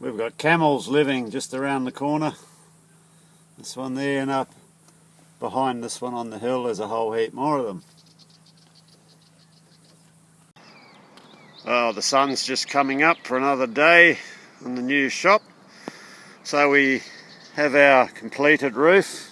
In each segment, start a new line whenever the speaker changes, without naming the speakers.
We've got camels living just around the corner. This one there, and up behind this one on the hill there's a whole heap more of them. Oh, the sun's just coming up for another day on the new shop. So we have our completed roof.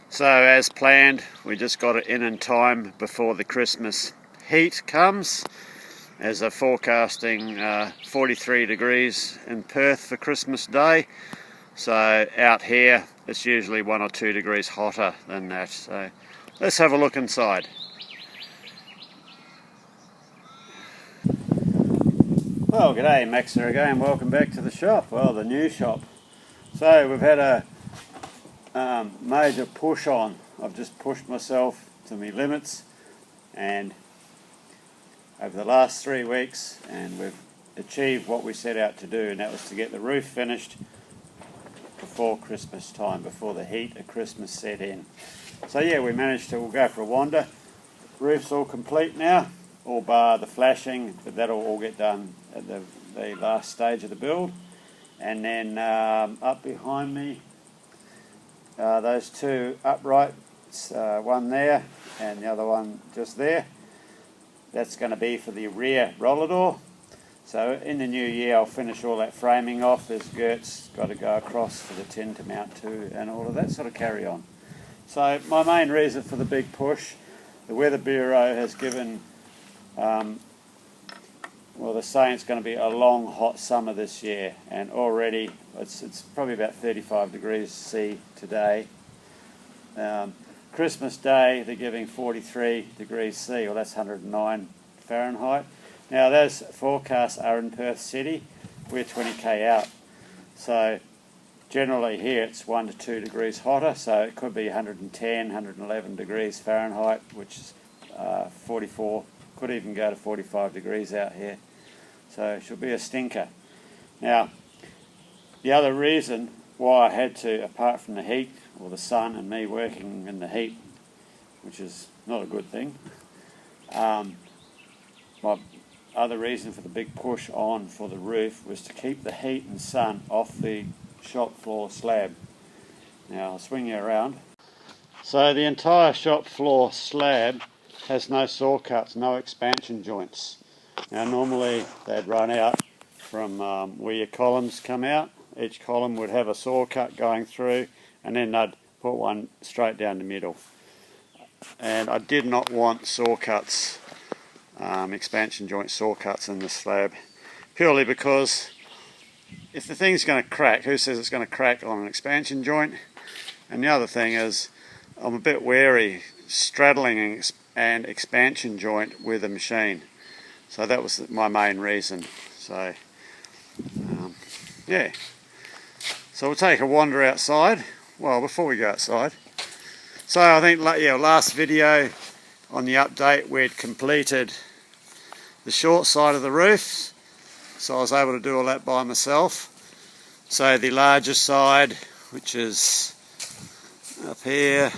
So as planned, we just got it in time before the Christmas heat comes, as they're forecasting 43 degrees in Perth for Christmas Day. So out here it's usually 1 or 2 degrees hotter than that. So let's have a look inside. Well, g'day, Max here again. Welcome back to the shop. Well, the new shop. So we've had a major push on. I've just pushed myself to my limits, and over the last 3 weeks, and we've achieved what we set out to do, and that was to get the roof finished before Christmas time, before the heat of Christmas set in. So yeah, we managed to, we'll go for a wander. Roof's all complete now, all bar the flashing, but that'll all get done at the last stage of the build. And then up behind me, those two uprights, one there and the other one just there, that's going to be for the rear roller door. So in the new year I'll finish all that framing off. There's girts got to go across for the tin to mount to, and all of that sort of carry on. So my main reason for the big push, the Weather Bureau has given, well, they're saying it's going to be a long hot summer this year, and already it's probably about 35 degrees C today. Christmas Day they're giving 43 degrees C, well that's 109 Fahrenheit. Now those forecasts are in Perth City. We're 20k out, so generally here it's 1 to 2 degrees hotter, so it could be 110, 111 degrees Fahrenheit, which is 44, could even go to 45 degrees out here. So it should be a stinker. Now, the other reason why I had to, apart from the heat, or the sun and me working in the heat, which is not a good thing, my other reason for the big push on for the roof was to keep the heat and sun off the shop floor slab. Now I'll swing you around. So the entire shop floor slab has no saw cuts, no expansion joints. Now normally they'd run out from where your columns come out. Each column would have a saw cut going through, and then they'd put one straight down the middle. And I did not want saw cuts, expansion joint saw cuts in the slab, purely because if the thing's going to crack, who says it's going to crack on an expansion joint? And the other thing is, I'm a bit wary straddling an expansion joint with a machine. So that was my main reason. So yeah, so we'll take a wander outside. Well, before we go outside, so I think last video on the update we'd completed the short side of the roof, so I was able to do all that by myself. So the larger side, which is up here,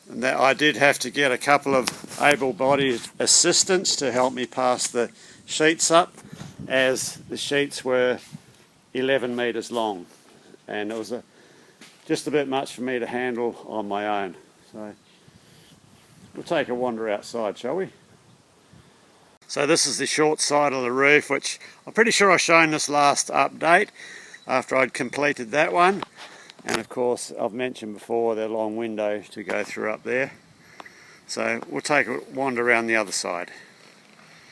and that I did have to get a couple of able-bodied assistants to help me pass the sheets up, as the sheets were 11 metres long, and it was just a bit much for me to handle on my own. So we'll take a wander outside, shall we? So this is the short side of the roof, which I'm pretty sure I've shown this last update after I'd completed that one. And of course I've mentioned before the long window to go through up there. So we'll take a wander around the other side.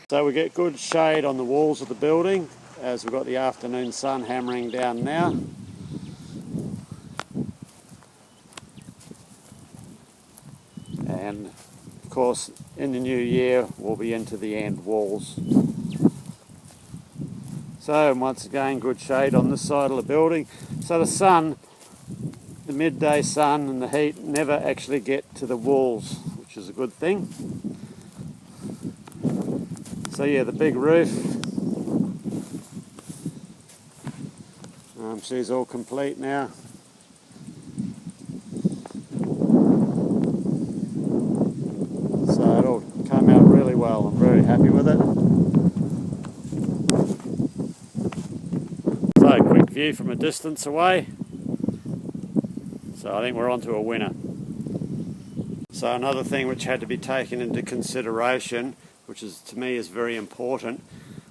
So we get good shade on the walls of the building, as we've got the afternoon sun hammering down now. And of course in the new year we'll be into the end walls. So once again, good shade on this side of the building. So the sun, the midday sun and the heat never actually get to the walls, which is a good thing. So yeah, the big roof, She's all complete now. So it'll come out really well. I'm very happy with it. So quick view from a distance away. So I think we're onto a winner. So another thing which had to be taken into consideration, which is to me is very important,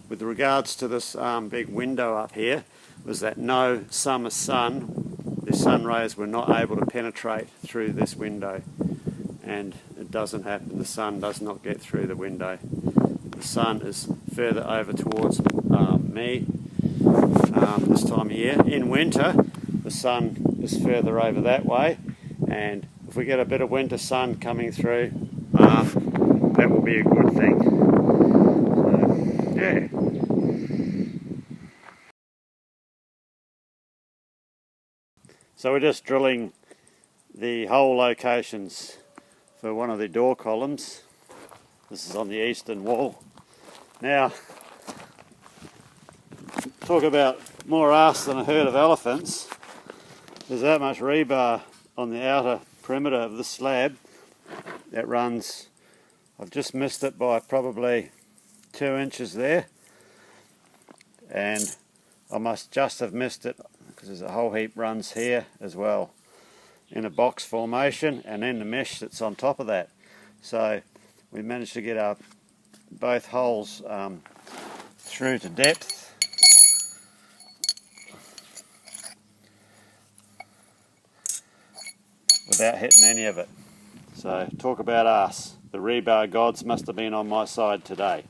with regards to this big window up here, was that no summer sun, the sun rays were not able to penetrate through this window. And it doesn't happen, the sun does not get through the window. The sun is further over towards me this time of year. In winter, the sun is further over that way, and if we get a bit of winter sun coming through, that will be a good thing. So, yeah. So we're just drilling the hole locations for one of the door columns. This is on the eastern wall. Now, talk about more arse than a herd of elephants. There's that much rebar on the outer perimeter of the slab that runs, I've just missed it by probably 2 inches there, and I must just have missed it because there's a whole heap runs here as well in a box formation, and then the mesh that's on top of that. So we managed to get our both holes through to depth without hitting any of it. So talk about us. The rebar gods must have been on my side today.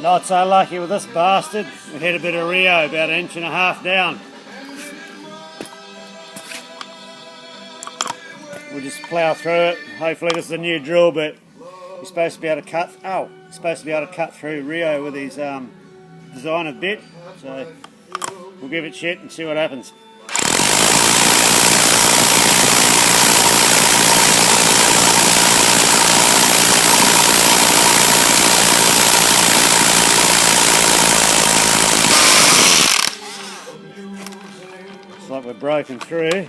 Not so lucky with this bastard. We hit a bit of Rio, about 1.5 inches down. We'll just plough through it. Hopefully this is a new drill bit. You're supposed to be able to cut through Rio with his designer bit. So we'll give it shit and see what happens. Looks like we're broken through.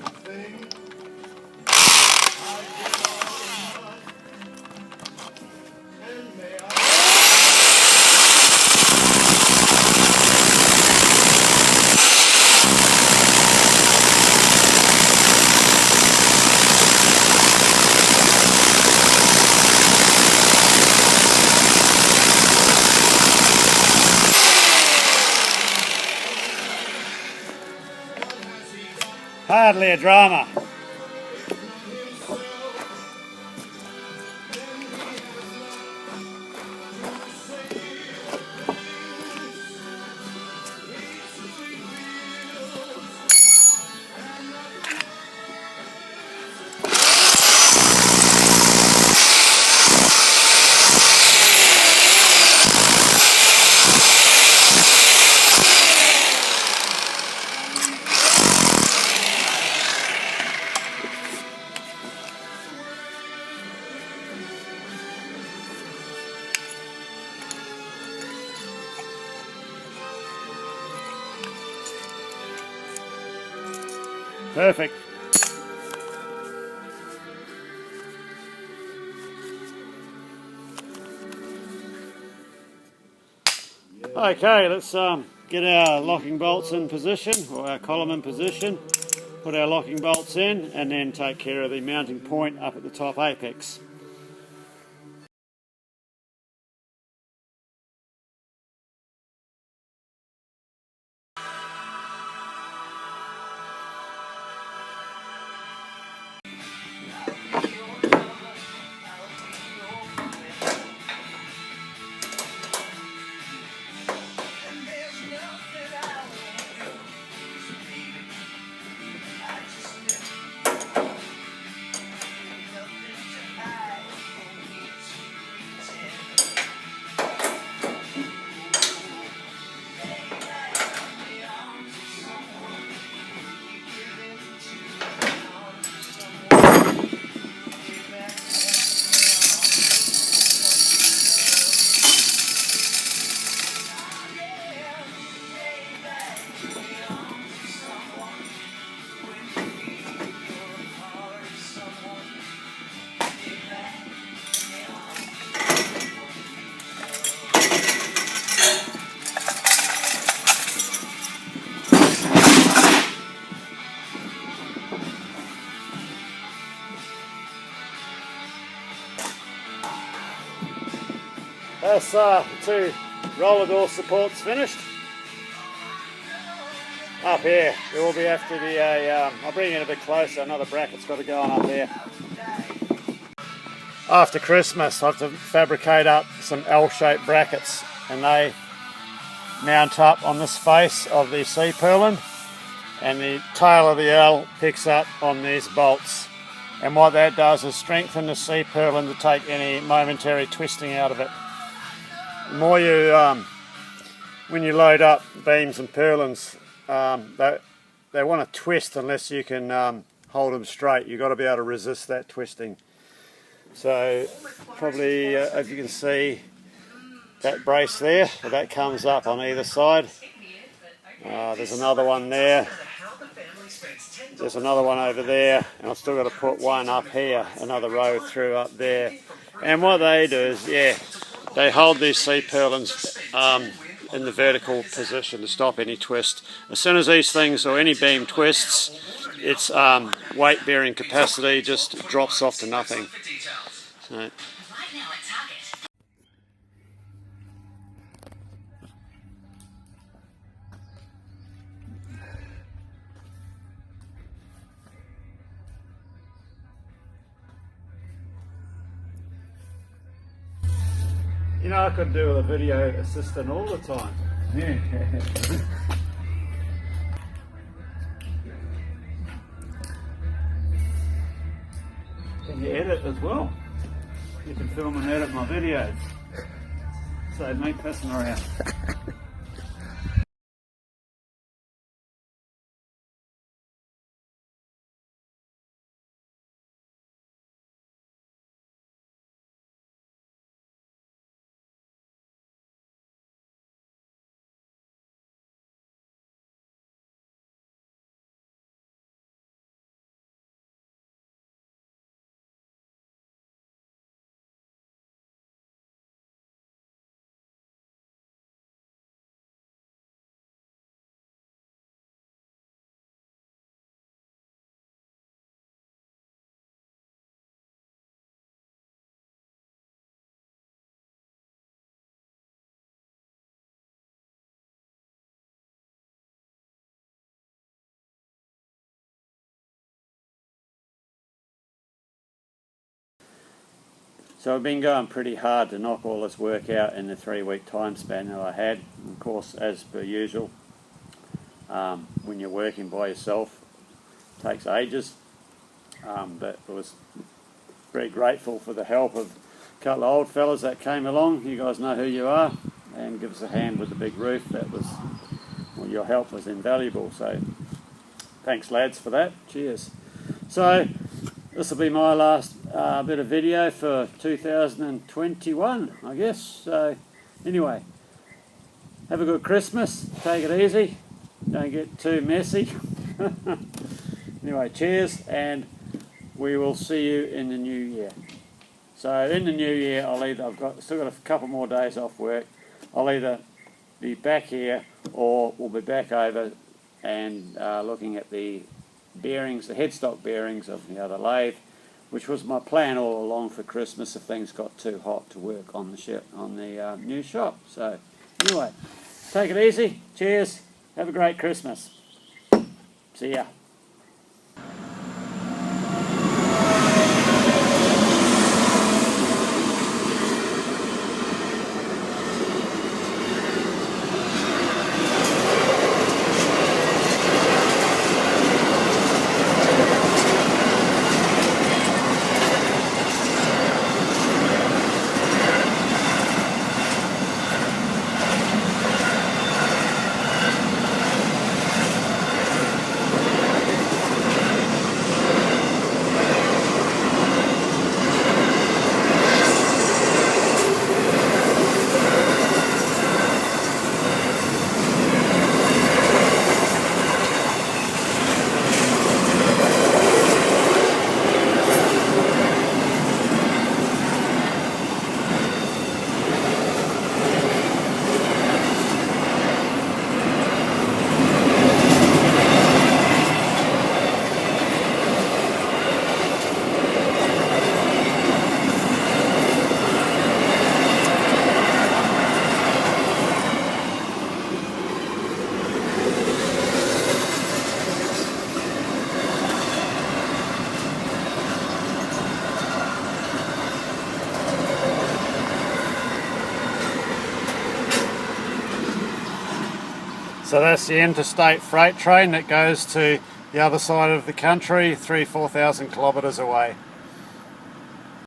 Hardly a drama. Perfect. Okay, let's get our locking bolts in position, or our column in position, put our locking bolts in, and then take care of the mounting point up at the top apex. That's the 2 roller door supports finished. Up here, there will be have to be a, I'll bring it a bit closer, another bracket's got to go on up there. After Christmas I have to fabricate up some L-shaped brackets, and they mount up on this face of the C-purlin, and the tail of the L picks up on these bolts, and what that does is strengthen the C-purlin to take any momentary twisting out of it. The more you, when you load up beams and purlins, they want to twist unless you can hold them straight. You've got to be able to resist that twisting. So probably, as you can see, that brace there, that comes up on either side. There's another one there. There's another one over there, and I've still got to put one up here, another row through up there. And what they do is, yeah, they hold these C-purlins in the vertical position to stop any twist. As soon as these things or any beam twists, its weight bearing capacity just drops off to nothing. So, you know, I could do with a video assistant all the time. Yeah. Can you edit as well? You can film and edit my videos. Save me pissing around. So I've been going pretty hard to knock all this work out in the 3-week time span that I had. Of course, as per usual, when you're working by yourself, it takes ages. But I was very grateful for the help of a couple of old fellas that came along. You guys know who you are, and give us a hand with the big roof. That was, well, your help was invaluable. So thanks lads for that. Cheers. So this will be my last bit of video for 2021, I guess. So anyway, have a good Christmas, take it easy, don't get too messy. Anyway, cheers, and we will see you in the new year. So in the new year, I've still got a couple more days off work. I'll either be back here or we'll be back over and looking at the bearings, the headstock bearings of the other lathe, which was my plan all along for Christmas if things got too hot to work on the new shop. So anyway, take it easy, cheers, have a great Christmas. See ya. So that's the interstate freight train that goes to the other side of the country, 3,000-4,000 kilometres away.